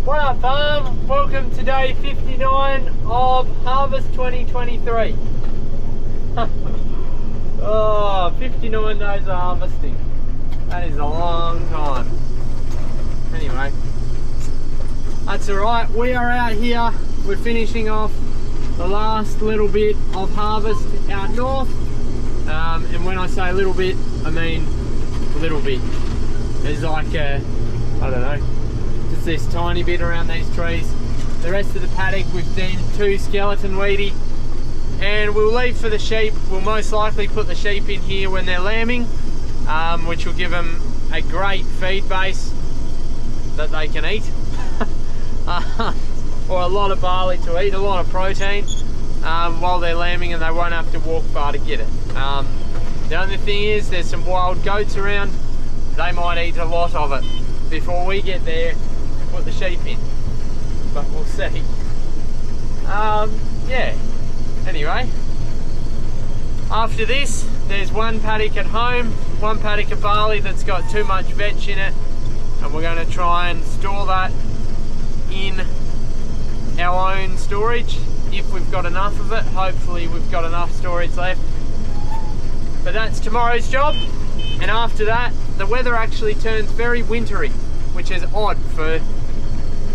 What up, farm? Welcome to day 59 of Harvest 2023. Oh, 59 days of harvesting. That is a long time. Anyway, that's alright. We are out here. We're finishing off the last little bit of harvest out north. And when I say little bit, I mean little bit. There's like I don't know, just this tiny bit around these trees. The rest of the paddock we've done 2 skeleton weedy, and we'll leave for the sheep. We'll most likely put the sheep in here when they're lambing, which will give them a great feed base that they can eat. Or a lot of barley to eat, a lot of protein while they're lambing, and they won't have to walk far to get it. The only thing is there's some wild goats around. They might eat a lot of it before we get there and put the sheep in, but we'll see. Yeah, anyway, after this there's one paddock at home, one paddock of barley that's got too much veg in it, and we're going to try and store that in our own storage if we've got enough of it. Hopefully we've got enough storage left, but that's tomorrow's job. And after that, the weather actually turns very wintry, which is odd for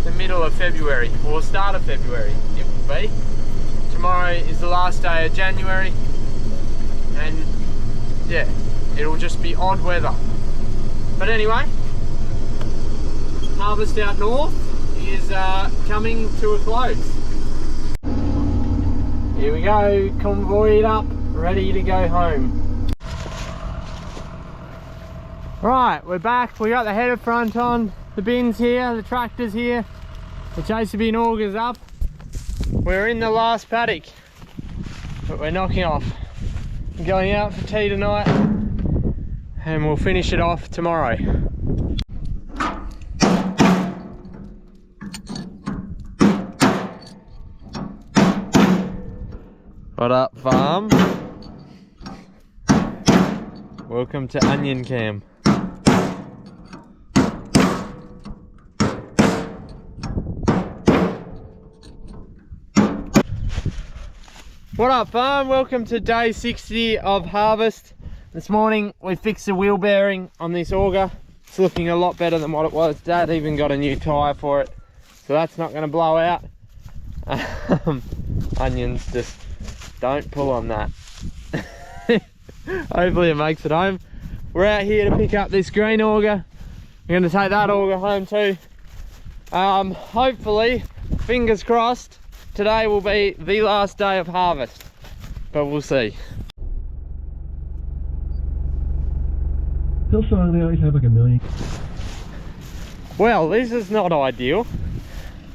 the middle of February, or start of February it will be. Tomorrow is the last day of January, and yeah, it'll just be odd weather. But anyway, harvest out north is coming to a close. Here we go, convoyed up, ready to go home. Right, we're back. We got the header front on, the bins here, the tractor's here, the chaser bin auger's up. We're in the last paddock, but we're knocking off. We're going out for tea tonight, and we'll finish it off tomorrow. What up, farm? Welcome to Onion Cam. What up, farm? Welcome to day 60 of harvest. This morning we fixed the wheel bearing on this auger. It's looking a lot better than what it was. Dad even got a new tyre for it, so that's not going to blow out. Onions, just don't pull on that. Hopefully it makes it home. We're out here to pick up this green auger. We're going to take that auger home too. Hopefully, fingers crossed, today will be the last day of harvest, but we'll see. Still showing they always have like 1 million. Well, this is not ideal.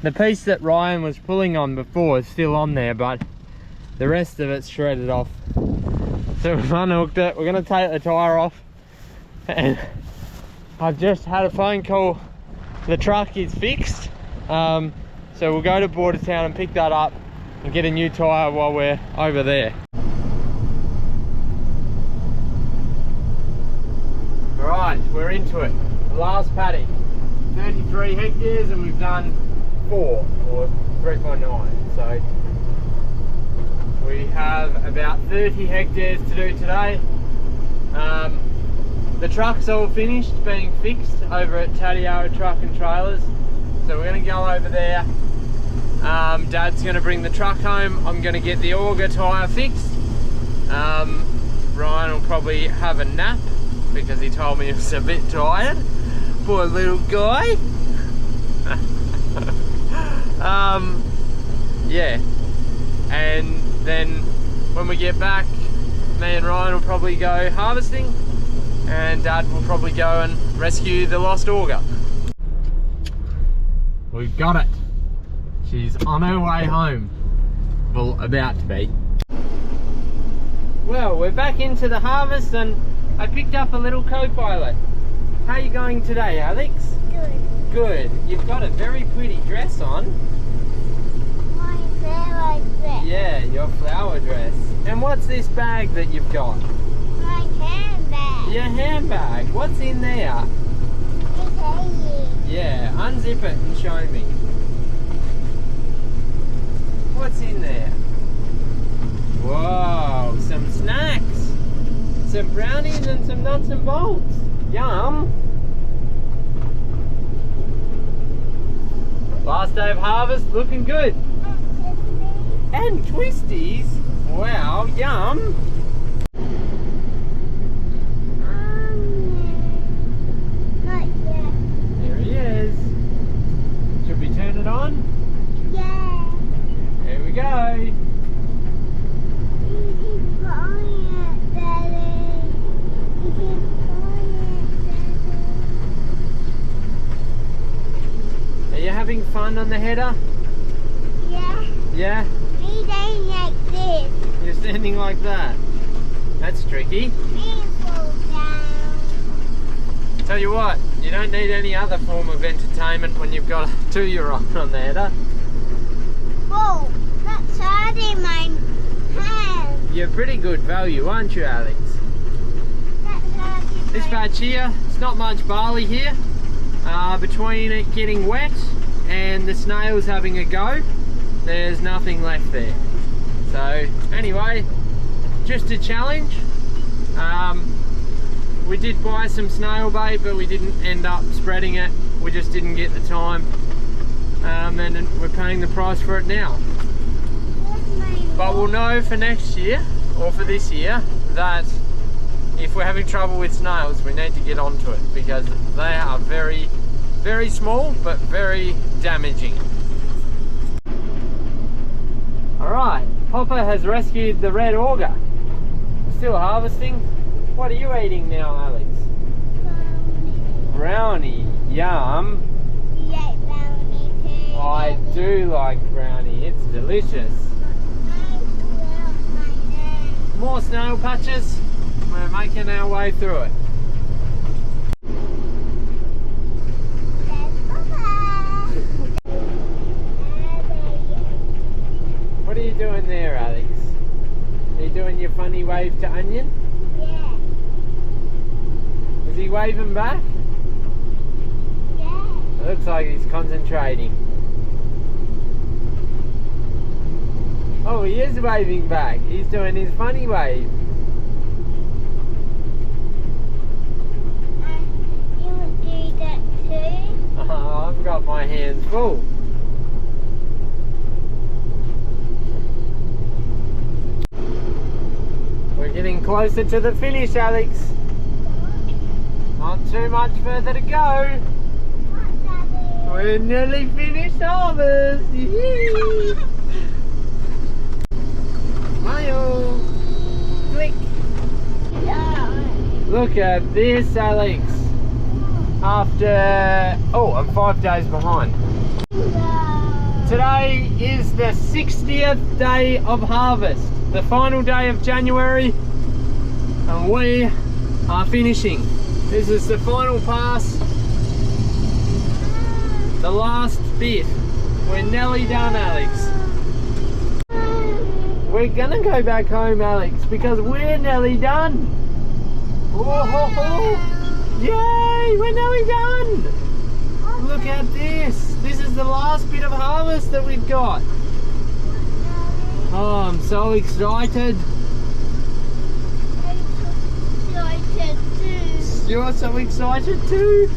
The piece that Ryan was pulling on before is still on there, but the rest of it's shredded off. So we've unhooked it. We're going to take the tyre off, and I've just had a phone call. The truck is fixed. So we'll go to Bordertown and pick that up and get a new tyre while we're over there. Alright, we're into it. The last paddock. 33 hectares, and we've done 4 or 3.9. So we have about 30 hectares to do today. The truck's all finished being fixed over at Tatiara Truck and Trailers. So we're going to go over there. Dad's going to bring the truck home. I'm going to get the auger tyre fixed. Ryan will probably have a nap because he told me he was a bit tired. Poor little guy. Yeah. And then when we get back, me and Ryan will probably go harvesting, and Dad will probably go and rescue the lost auger. We've got it. She's on her way home. Well, about to be. Well, we're back into the harvest, and I picked up a little co-pilot. How are you going today, Alex? Good. Good. You've got a very pretty dress on. My flower dress. Yeah, your flower dress. And what's this bag that you've got? My handbag. Your handbag. What's in there? It's heavy. Yeah, unzip unzip it and show me. What's in there? Whoa, some snacks. Some brownies and some nuts and bolts. Yum. Last day of harvest, looking good. And twisties. Wow, yum. Not yet. There he is. Should we turn it on? Yeah. Here we go. You keep going it, Daddy. You keep going it, Daddy. Are you having fun on the header? Yeah. Yeah? Me doing like this. You're standing like that. That's tricky. Me fall down. Tell you what, you don't need any other form of entertainment when you've got a 2-year-old on the header. Whoa, that's hurting my hand. You're pretty good value, aren't you, Alex? That's hurting This my patch here, it's not much barley here. Between it getting wet and the snails having a go, there's nothing left there. So anyway, just a challenge. We did buy some snail bait, but we didn't end up spreading it. We just didn't get the time. And we're paying the price for it now. But we'll know for next year, or for this year, that if we're having trouble with snails, we need to get onto it, because they are very, very small, but very damaging. Alright, Popper has rescued the red auger. Still harvesting. What are you eating now, Alex? Brownie. Yum. You like brownie too? I do like brownie. It's delicious. More snail patches. We're making our way through it. What are you doing there, Alex? Are you doing your funny wave to Onion? Yeah. Is he waving back? Yeah. It looks like he's concentrating. Oh, he is waving back. He's doing his funny wave. You would do that too? Oh, I've got my hands full. We're getting closer to the finish, Alex. Not too much further to go. We're nearly finished harvest. Yee. Smile. Click. Look at this, Alex. After, oh, I'm 5 days behind. Today is the 60th day of harvest, the final day of January, and we are finishing. This is the final pass, the last bit. We're nearly done, Alex. We're gonna go back home, Alex, because we're nearly done. Whoa. Yay, we're nearly done. Look at this. This is the last bit of harvest that we've got. Oh, I'm so excited. You're so excited too?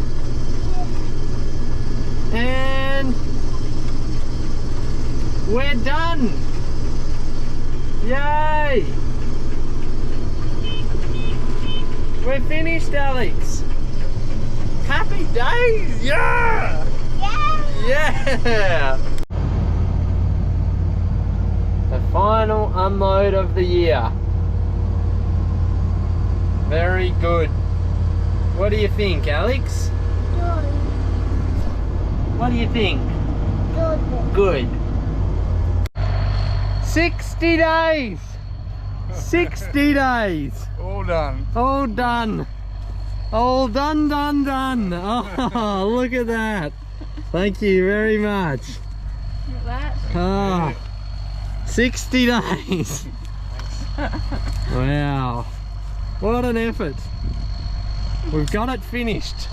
And we're done. Yay! We're finished, Alex. Happy days! Yeah! Yeah! The final unload of the year. Very good. What do you think, Alex? Good. What do you think? Good. 60 days! 60 days! All done. All done. All done. Oh, look at that. Thank you very much. Look at that. Oh, 60 days. Wow. What an effort. We've got it finished.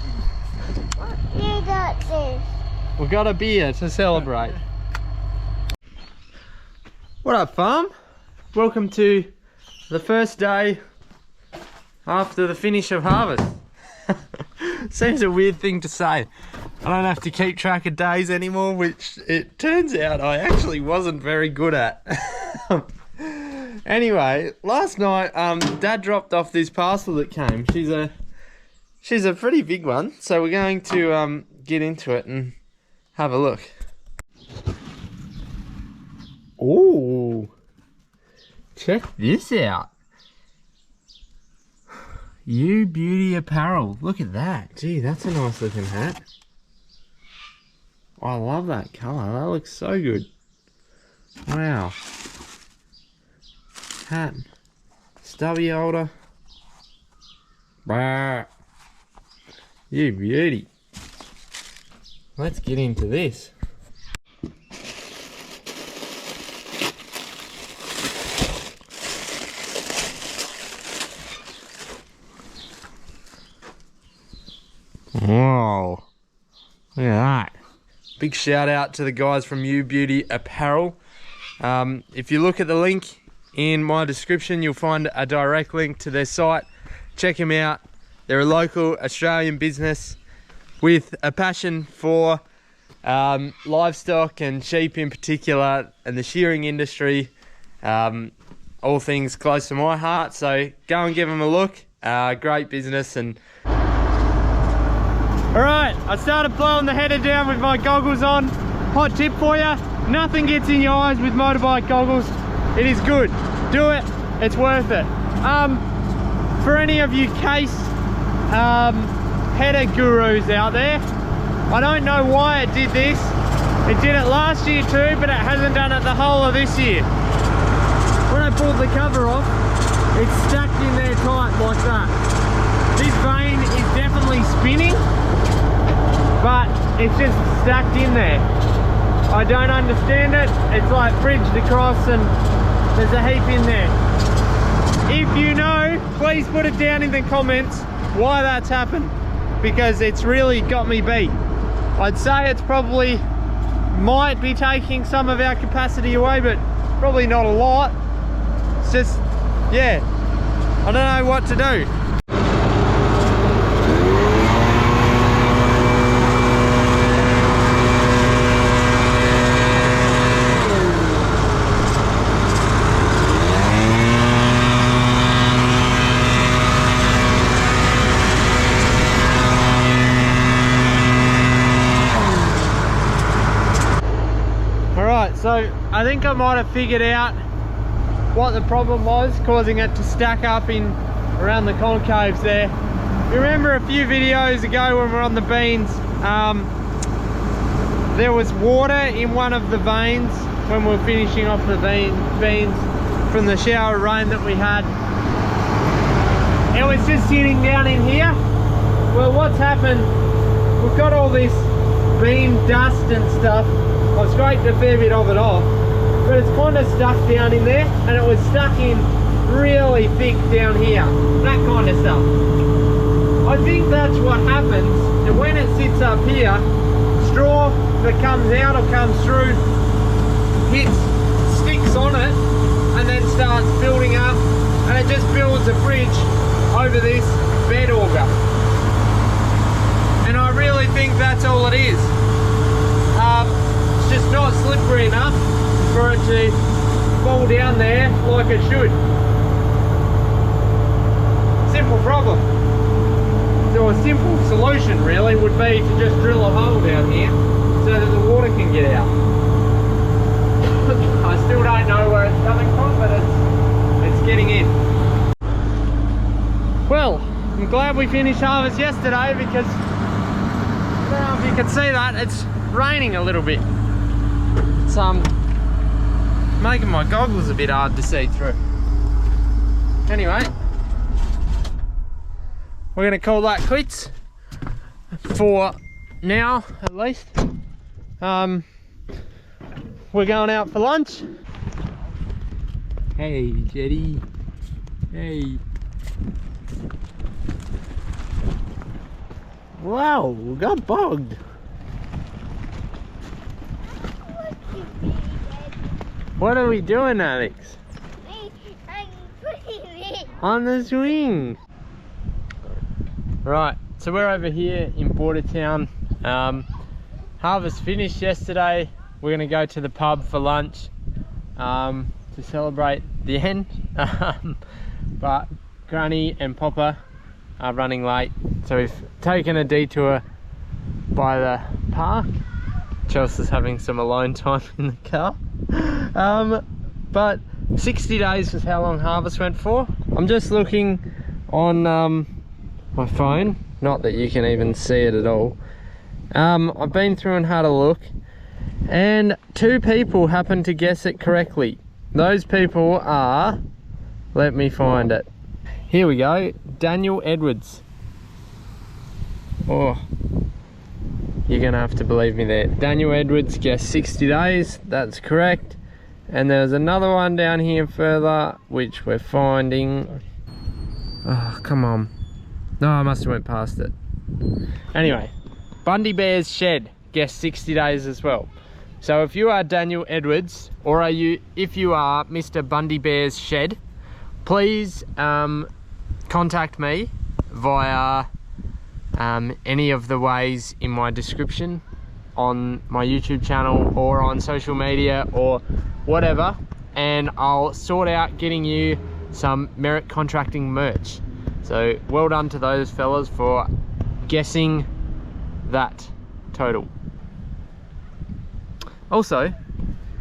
You got this. We got a beer to celebrate. What up, farm? Welcome to the first day after the finish of harvest. Seems a weird thing to say. I don't have to keep track of days anymore, which it turns out I actually wasn't very good at. Anyway, last night Dad dropped off this parcel that came. She's a pretty big one, so we're going to get into it and have a look. Oh, check this out. You Beauty Apparel. Look at that. Gee, that's a nice looking hat. I love that colour. That looks so good. Wow. Hat. Stubby holder. Bah. You beauty. Let's get into this. Whoa, look at that. Big shout out to the guys from You Beauty Apparel. If you look at the link in my description, you'll find a direct link to their site. Check them out. They're a local Australian business with a passion for livestock and sheep in particular, and the shearing industry. All things close to my heart, so go and give them a look. Great business. And alright, I started blowing the header down with my goggles on. Hot tip for you, nothing gets in your eyes with motorbike goggles. It is good. Do it, it's worth it. For any of you case header gurus out there, I don't know why it did this. It did it last year too, but it hasn't done it the whole of this year. When I pulled the cover off, it's stacked in there tight like that. This vane is definitely spinning, but it's just stacked in there. I don't understand it. It's like bridged across and there's a heap in there. If you know, please put it down in the comments why that's happened, because it's really got me beat. I'd say it's probably might be taking some of our capacity away, but probably not a lot. It's just, yeah, I don't know what to do. So I think I might have figured out what the problem was causing it to stack up in around the concaves there. You remember a few videos ago when we were on the beans, there was water in one of the veins when we were finishing off the beans from the shower rain that we had. It was just sitting down in here. Well, what's happened, we've got all this bean dust and stuff. I scraped a fair bit of it off, but it's kind of stuck down in there, and it was stuck in really thick down here, that kind of stuff. I think that's what happens, and when it sits up here, straw that comes out or comes through sticks on it and then starts building up, and it just builds a bridge over this bed auger. And I really think that's all it is. It's just not slippery enough for it to fall down there like it should. Simple problem. So a simple solution really would be to just drill a hole down here so that the water can get out. I still don't know where it's coming from, but it's getting in. Well, I'm glad we finished harvest yesterday, because I don't know if you can see that, it's raining a little bit. It's making my goggles a bit hard to see through. Anyway, we're gonna call that quits for now, at least. We're going out for lunch. Hey, Jetty. Hey. Wow, we got bogged. What are we doing, Alex? I'm putting it. On the swing. Right, so we're over here in Bordertown. Harvest finished yesterday. We're gonna go to the pub for lunch to celebrate the end. But Granny and Popper are running late, so we've taken a detour by the park. Chelsea's having some alone time in the car. But 60 days was how long harvest went for. I'm just looking on my phone, not that you can even see it at all. I've been through and had a look, and 2 people happened to guess it correctly. Those people are, let me find it. Here we go, Daniel Edwards. Oh, you're gonna have to believe me there. Daniel Edwards guessed 60 days, that's correct. And there's another one down here further, which we're finding. Oh, come on. No, I must have went past it. Anyway, Bundy Bear's Shed guessed 60 days as well. So if you are Daniel Edwards, or if you are Mr. Bundy Bear's Shed, please contact me via any of the ways in my description on my YouTube channel or on social media or whatever, and I'll sort out getting you some Merit Contracting merch. So well done to those fellas for guessing that total. Also,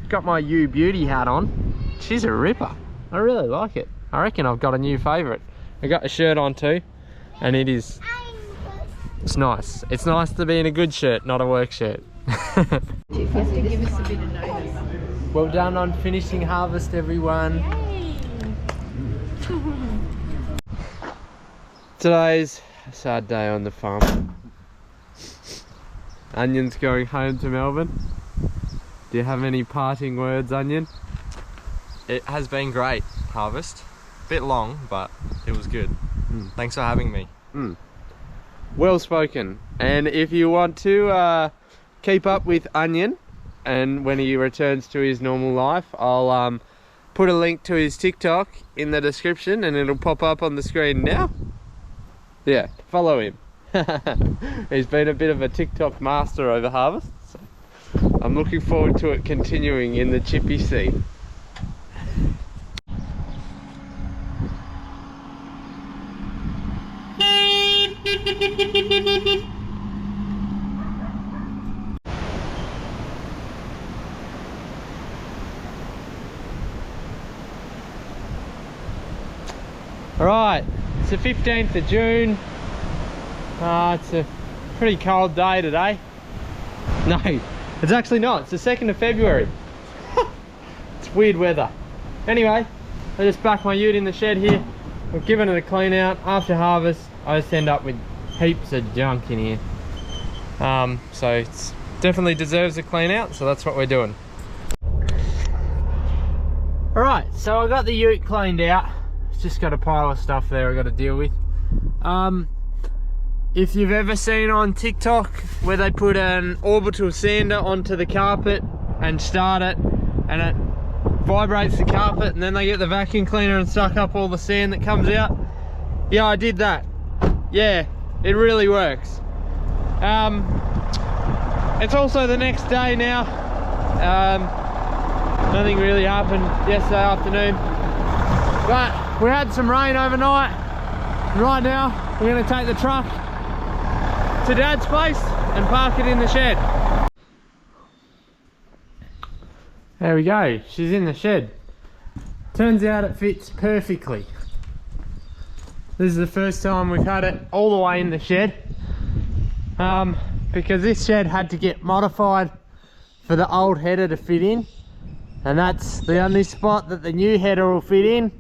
got my You Beauty hat on. She's a ripper. I really like it. I reckon I've got a new favourite. I got a shirt on too, and it's nice. It's nice to be in a good shirt, not a work shirt. Well done on finishing harvest, everyone. Today's a sad day on the farm. Onion's going home to Melbourne. Do you have any parting words, Onion? It has been great, harvest. Bit long, but it was good. Thanks for having me. Well spoken. And if you want to keep up with Onion, and when he returns to his normal life, I'll put a link to his TikTok in the description, and it'll pop up on the screen now. Yeah, follow him. He's been a bit of a TikTok master over harvest, so I'm looking forward to it continuing in the chippy scene. Alright, it's the 15th of June. It's a pretty cold day today. No, it's actually not. It's the 2nd of February. It's weird weather. Anyway, I just backed my ute in the shed here. We've given it a clean out. After harvest, I just end up with heaps of junk in here. So it definitely deserves a clean out, so that's what we're doing. Alright, so I got the ute cleaned out. It's just got a pile of stuff there I got to deal with. If you've ever seen on TikTok where they put an orbital sander onto the carpet and start it, and it vibrates the carpet, and then they get the vacuum cleaner and suck up all the sand that comes out. Yeah, I did that. Yeah, it really works. It's also the next day now. Nothing really happened yesterday afternoon, but we had some rain overnight, and right now we're going to take the truck to Dad's place and park it in the shed. There we go, she's in the shed. Turns out it fits perfectly. This is the first time we've had it all the way in the shed, because this shed had to get modified for the old header to fit in, and that's the only spot that the new header will fit in,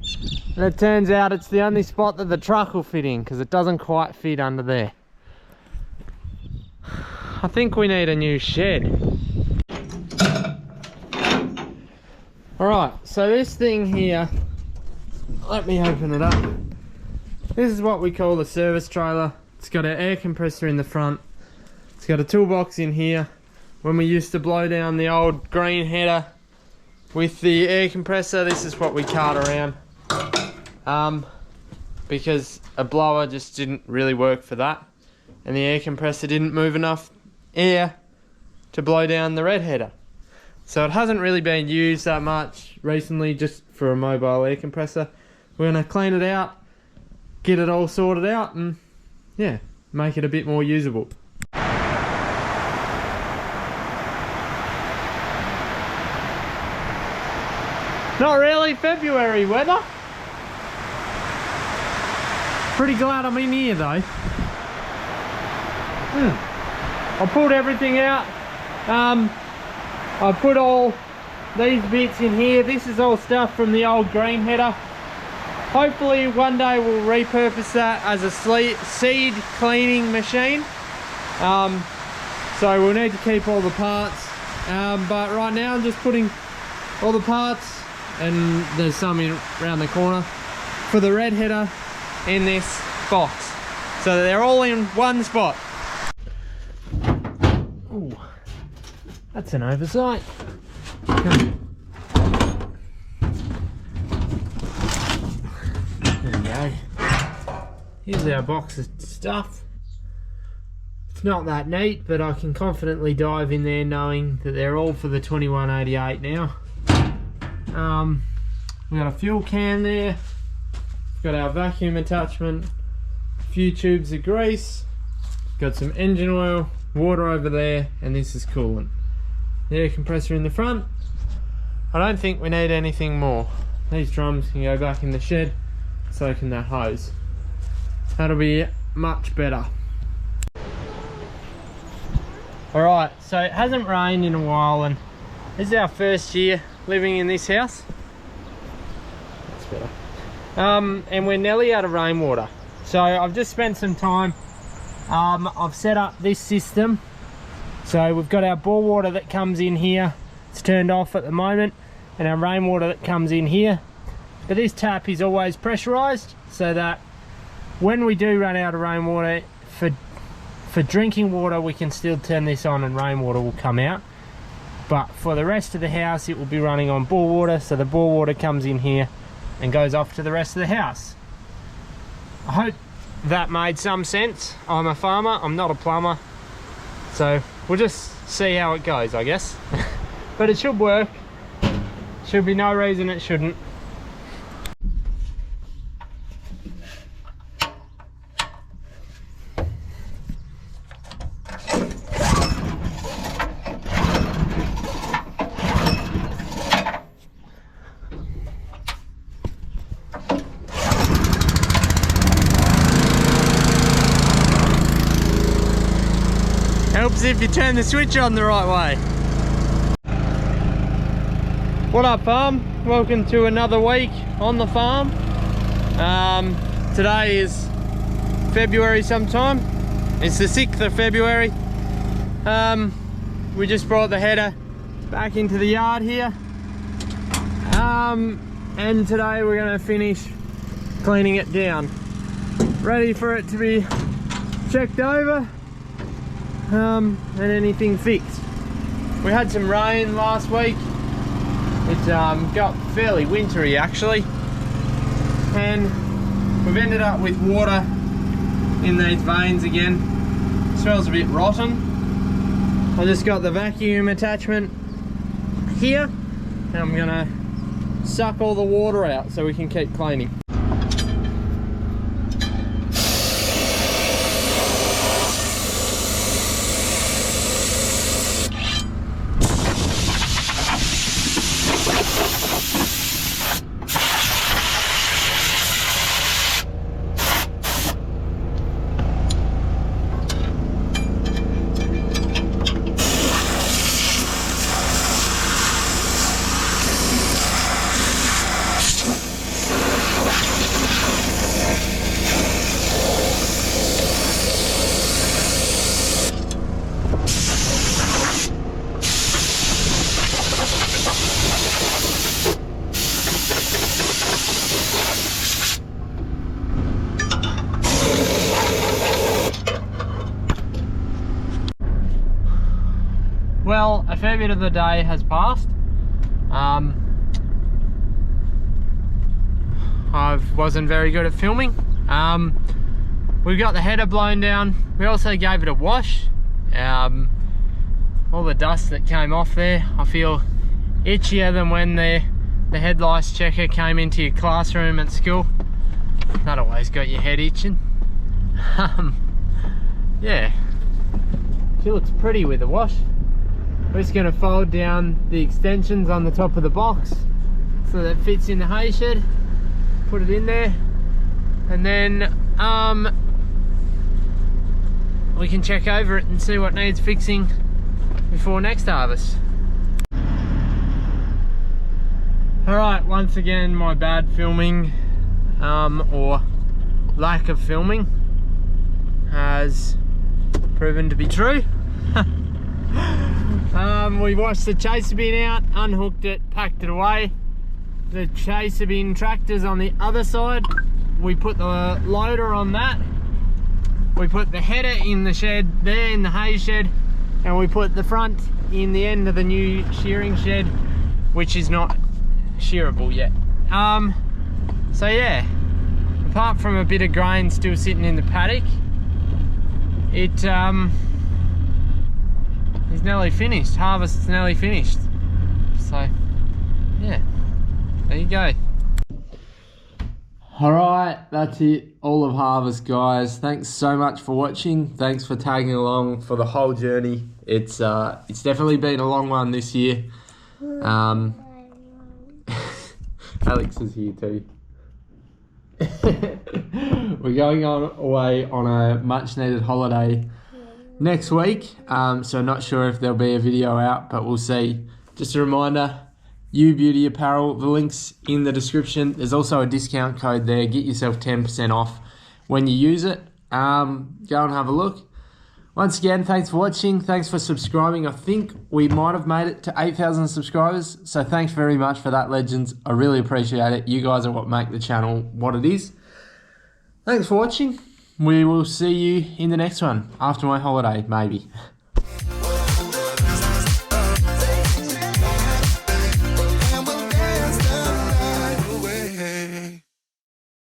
and it turns out it's the only spot that the truck will fit in because it doesn't quite fit under there. I think we need a new shed. Alright, so this thing here, let me open it up. This is what we call the service trailer. It's got an air compressor in the front. It's got a toolbox in here. When we used to blow down the old green header, with the air compressor, this is what we cart around. Because a blower just didn't really work for that. And the air compressor didn't move enough air to blow down the red header. So it hasn't really been used that much recently, just for a mobile air compressor. We're gonna clean it out, get it all sorted out, and yeah, make it a bit more usable. Not really February weather. Pretty glad I'm in here though. I pulled everything out. I put all these bits in here. This is all stuff from the old green header. Hopefully one day we'll repurpose that as a seed cleaning machine. So we'll need to keep all the parts. But right now I'm just putting all the parts, and there's some around the corner, for the red header in this box. So they're all in one spot. Ooh, that's an oversight. There we go. Here's our box of stuff. It's not that neat, but I can confidently dive in there knowing that they're all for the 2188 now. We've got a fuel can there. We've got our vacuum attachment, a few tubes of grease, got some engine oil, water over there, and this is coolant. The air compressor in the front. I don't think we need anything more. These drums can go back in the shed, so can that hose. That'll be much better. Alright, so it hasn't rained in a while, and this is our first year living in this house. That's better. And we're nearly out of rainwater. So I've just spent some time. I've set up this system. So we've got our bore water that comes in here. It's turned off at the moment. And our rainwater that comes in here. But this tap is always pressurized, so that when we do run out of rainwater, for drinking water we can still turn this on and rainwater will come out. But for the rest of the house it will be running on bore water, so the bore water comes in here and goes off to the rest of the house. I hope that made some sense. I'm a farmer, I'm not a plumber, so we'll just see how it goes, I guess. But it should work. Should be no reason it shouldn't. Helps if you turn the switch on the right way. What up, farm? Welcome to another week on the farm. Today is February sometime. It's the 6th of February. We just brought the header back into the yard here. And today we're going to finish cleaning it down. Ready for it to be checked over. And anything fixed. We had some rain last week. It got fairly wintry actually, and we've ended up with water in these veins again. It smells a bit rotten. I just got the vacuum attachment here, and I'm gonna suck all the water out so we can keep cleaning. Well, a fair bit of the day has passed. I wasn't very good at filming. We got the header blown down. We also gave it a wash. All the dust that came off there, I feel itchier than when the headlights checker came into your classroom at school. That always got your head itching. Yeah, she looks pretty with the wash. We're just going to fold down the extensions on the top of the box so that it fits in the hay shed. Put it in there, and then we can check over it and see what needs fixing before next harvest. Alright, once again my bad filming or lack of filming has proven to be true. We washed the chaser bin out, unhooked it, packed it away. The chaser bin tractor's on the other side. We put the loader on that. We put the header in the shed there, in the hay shed, and we put the front in the end of the new shearing shed, which is not shearable yet. So yeah, apart from a bit of grain still sitting in the paddock, it is nearly finished. Harvest's nearly finished. So yeah, there you go. Alright, that's it. All of harvest, guys. Thanks so much for watching. Thanks for tagging along for the whole journey. It's definitely been a long one this year. Alex is here too. We're going away on a much needed holiday next week. So not sure if there'll be a video out, but we'll see. Just a reminder, You Beauty Apparel, the link's in the description. There's also a discount code there. Get yourself 10% off when you use it. Go and have a look. Once again, thanks for watching. Thanks for subscribing. I think we might have made it to 8,000 subscribers. So thanks very much for that, legends. I really appreciate it. You guys are what make the channel what it is. Thanks for watching. We will see you in the next one after my holiday, maybe.